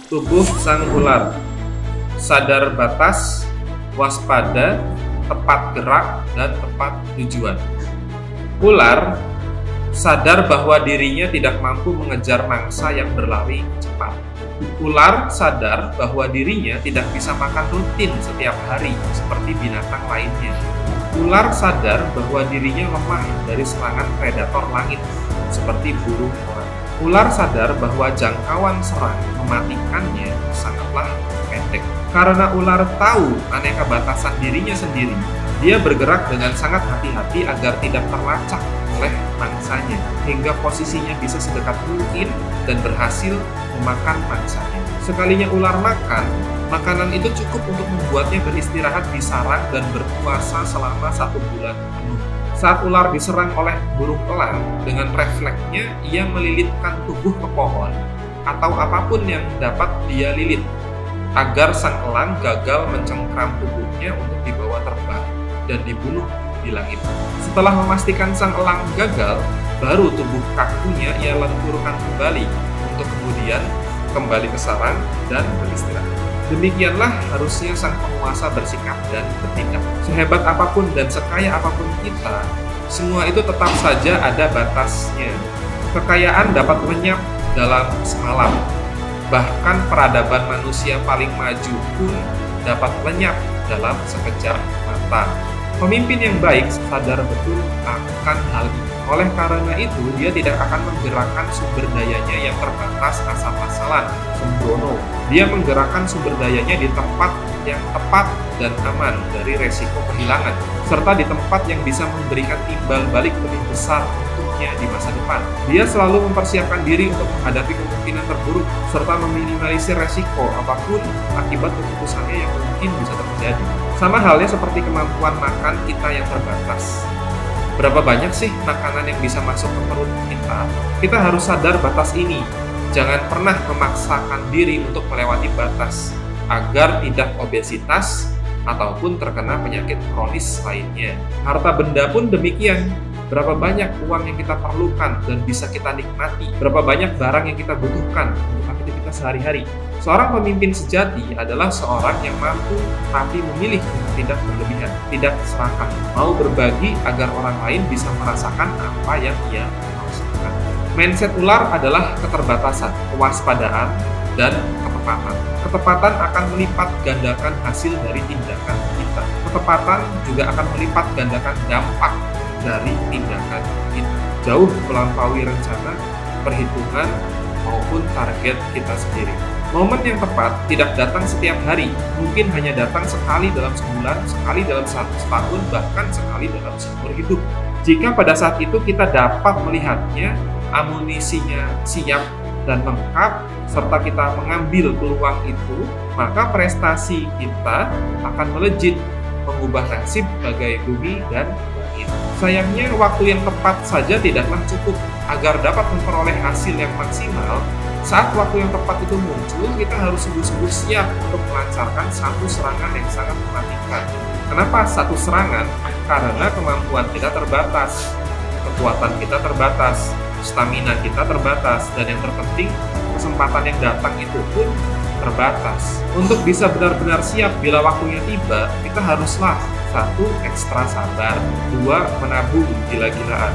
Tubuh sang ular: sadar batas, waspada, tepat gerak, dan tepat tujuan. Ular sadar bahwa dirinya tidak mampu mengejar mangsa yang berlari cepat. Ular sadar bahwa dirinya tidak bisa makan rutin setiap hari seperti binatang lainnya. Ular sadar bahwa dirinya lemah dari serangan predator langit seperti burung elang. Ular sadar bahwa jangkauan serang mematikannya sangatlah pendek. Karena ular tahu aneka batasan dirinya sendiri, dia bergerak dengan sangat hati-hati agar tidak terlacak oleh mangsanya, hingga posisinya bisa sedekat mungkin dan berhasil memakan mangsanya. Sekalinya ular makan, makanan itu cukup untuk membuatnya beristirahat di sarang dan berpuasa selama 1 bulan penuh. Saat ular diserang oleh burung elang, dengan refleksnya ia melilitkan tubuh ke pohon atau apapun yang dapat dia lilit, agar sang elang gagal mencengkram tubuhnya untuk dibawa terbang dan dibunuh di langit. Setelah memastikan sang elang gagal, baru tubuh kakunya ia lenturkan kembali untuk kemudian kembali ke sarang dan beristirahat. Demikianlah harusnya sang penguasa bersikap dan bertindak. Sehebat apapun dan sekaya apapun kita, semua itu tetap saja ada batasnya. Kekayaan dapat lenyap dalam semalam. Bahkan peradaban manusia paling maju pun dapat lenyap dalam sekejap mata. Pemimpin yang baik sadar betul akan hal ini. Oleh karena itu, dia tidak akan menggerakkan sumber dayanya yang terbatas asal-asalan, sembrono. Dia menggerakkan sumber dayanya di tempat yang tepat dan aman dari resiko kehilangan, serta di tempat yang bisa memberikan timbal balik lebih besar untuknya di masa depan. Dia selalu mempersiapkan diri untuk menghadapi kemungkinan terburuk, serta meminimalisir resiko apapun akibat keputusannya yang mungkin bisa terjadi. Sama halnya seperti kemampuan makan kita yang terbatas. Berapa banyak sih makanan yang bisa masuk ke perut kita? Kita harus sadar batas ini. Jangan pernah memaksakan diri untuk melewati batas agar tidak obesitas ataupun terkena penyakit kronis lainnya. Harta benda pun demikian. Berapa banyak uang yang kita perlukan dan bisa kita nikmati? Berapa banyak barang yang kita butuhkan untuk aktivitas sehari-hari? Seorang pemimpin sejati adalah seorang yang mampu tapi memilih untuk tidak berlebihan, tidak serakah, mau berbagi agar orang lain bisa merasakan apa yang ia rasakan. Mindset ular adalah keterbatasan, kewaspadaan, dan ketepatan. Ketepatan akan melipat gandakan hasil dari tindakan kita. Ketepatan juga akan melipat gandakan dampak dari tindakan kita. Jauh melampaui rencana, perhitungan, maupun target kita sendiri. Momen yang tepat tidak datang setiap hari, mungkin hanya datang sekali dalam sebulan, sekali dalam 1 tahun, bahkan sekali dalam seumur hidup. Jika pada saat itu kita dapat melihatnya, amunisinya siap dan lengkap, serta kita mengambil peluang itu, maka prestasi kita akan melejit, mengubah nasib bagai bumi dan langit. Sayangnya, waktu yang tepat saja tidaklah cukup. Agar dapat memperoleh hasil yang maksimal, saat waktu yang tepat itu muncul, kita harus sungguh-sungguh siap untuk melancarkan satu serangan yang sangat mematikan. Kenapa satu serangan? Karena kemampuan kita terbatas, kekuatan kita terbatas, stamina kita terbatas, dan yang terpenting, kesempatan yang datang itu pun terbatas. Untuk bisa benar-benar siap bila waktunya tiba, kita haruslah 1. Ekstra sabar, 2. Menabung gila-gilaan,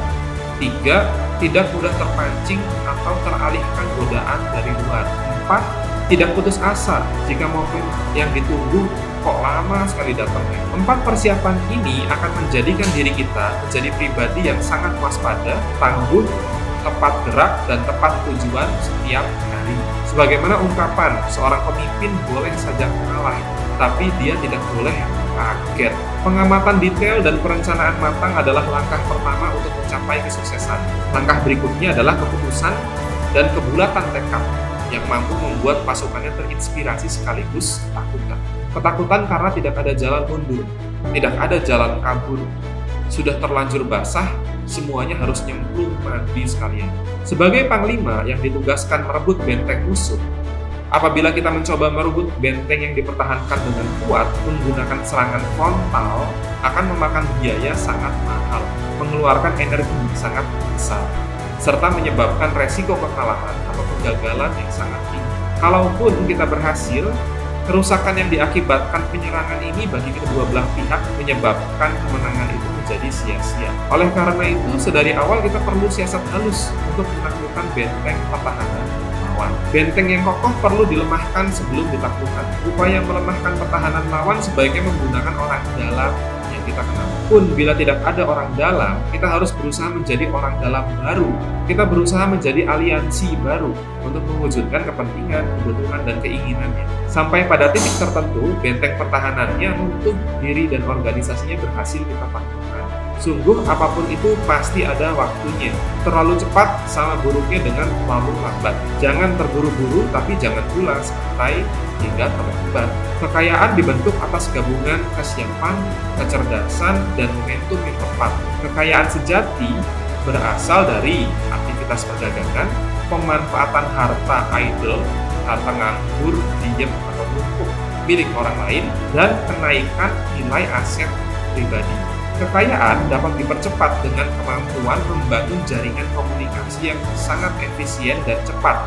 3. Tidak mudah terpancing atau teralihkan godaan dari luar, 4. Tidak putus asa jika momen yang ditunggu kok lama sekali datangnya. 4 persiapan ini akan menjadikan diri kita menjadi pribadi yang sangat waspada, tangguh, tepat gerak, dan tepat tujuan setiap hari. Sebagaimana ungkapan, seorang pemimpin boleh saja kalah, tapi dia tidak boleh kaget. Pengamatan detail dan perencanaan matang adalah langkah pertama untuk mencapai kesuksesan. Langkah berikutnya adalah keputusan dan kebulatan tekad yang mampu membuat pasukannya terinspirasi sekaligus ketakutan. Ketakutan karena tidak ada jalan mundur, tidak ada jalan kabur. Sudah terlanjur basah, semuanya harus nyemplung mandi sekalian. Sebagai panglima yang ditugaskan merebut benteng musuh, apabila kita mencoba merebut benteng yang dipertahankan dengan kuat menggunakan serangan frontal, akan memakan biaya sangat mahal. mengeluarkan energi sangat besar, serta menyebabkan resiko kekalahan atau kegagalan yang sangat tinggi. Kalaupun kita berhasil, kerusakan yang diakibatkan penyerangan ini bagi kedua belah pihak menyebabkan kemenangan itu menjadi sia-sia. Oleh karena itu, sedari awal kita perlu siasat halus untuk menaklukkan benteng pertahanan lawan. Benteng yang kokoh perlu dilemahkan sebelum ditaklukkan. Upaya melemahkan pertahanan lawan sebaiknya menggunakan orang dalam yang kita kenal. Pun bila tidak ada orang dalam, kita harus berusaha menjadi orang dalam baru. Kita berusaha menjadi aliansi baru untuk mewujudkan kepentingan, kebutuhan, dan keinginannya. Sampai pada titik tertentu, benteng pertahanannya runtuh, diri dan organisasinya berhasil kita taklukkan. Sungguh, apapun itu pasti ada waktunya. Terlalu cepat sama buruknya dengan terlalu lambat. Jangan terburu-buru, tapi jangan pula santai hingga terlambat. Kekayaan dibentuk atas gabungan kesiapan, kecerdasan, dan momentum yang tepat. Kekayaan sejati berasal dari aktivitas perdagangan, pemanfaatan harta idle, harta nganggur, diem, atau numpuk milik orang lain, dan kenaikan nilai aset pribadi. Kekayaan dapat dipercepat dengan kemampuan membangun jaringan komunikasi yang sangat efisien dan cepat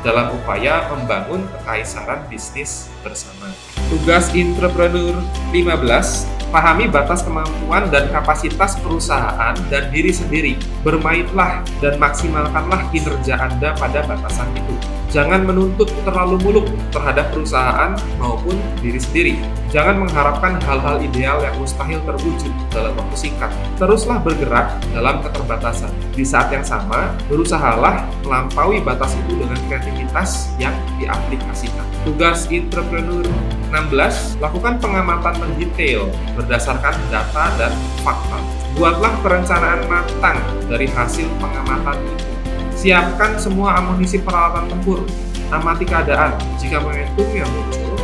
dalam upaya membangun kekaisaran bisnis bersama. Tugas entrepreneur 15, pahami batas kemampuan dan kapasitas perusahaan dan diri sendiri. Bermainlah dan maksimalkanlah kinerja Anda pada batasan itu. Jangan menuntut terlalu muluk terhadap perusahaan maupun diri sendiri. Jangan mengharapkan hal-hal ideal yang mustahil terwujud dalam waktu singkat. Teruslah bergerak dalam keterbatasan. Di saat yang sama, berusahalah melampaui batas itu dengan kreativitas yang diaplikasikan. Tugas entrepreneur 16, lakukan pengamatan mendetail berdasarkan data dan fakta. Buatlah perencanaan matang dari hasil pengamatan itu. Siapkan semua amunisi peralatan tempur. Amati keadaan. Jika momentum yang muncul,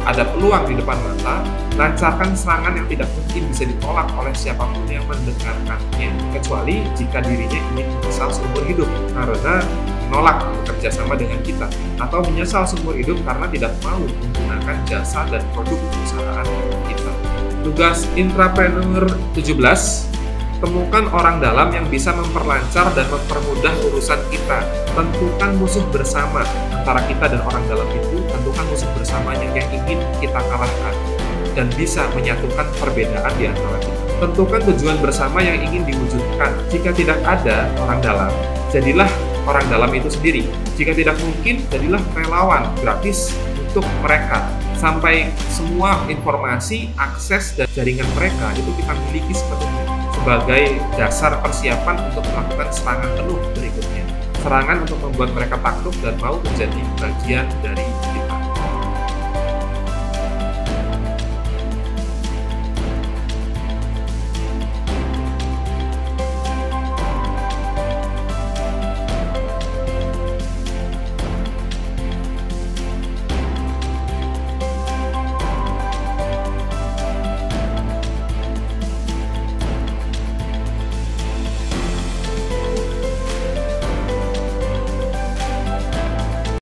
ada peluang di depan mata, lancarkan serangan yang tidak mungkin bisa ditolak oleh siapapun yang mendengarkannya, kecuali jika dirinya ingin menyesal seumur hidup karena menolak bekerja sama dengan kita, atau menyesal seumur hidup karena tidak mau menggunakan jasa dan produk perusahaan kita. Tugas intrapreneur 17, temukan orang dalam yang bisa memperlancar dan mempermudah urusan kita. Tentukan musuh bersama antara kita dan orang dalam itu. Tentukan musuh bersamanya yang ingin kita kalahkan dan bisa menyatukan perbedaan di antara kita. Tentukan tujuan bersama yang ingin diwujudkan. Jika tidak ada orang dalam, jadilah orang dalam itu sendiri. Jika tidak mungkin, jadilah relawan gratis untuk mereka. Sampai semua informasi, akses, dan jaringan mereka itu kita miliki sepenuhnya sebagai dasar persiapan untuk melakukan serangan penuh berikutnya. Serangan untuk membuat mereka takluk dan mau menjadi bagian dari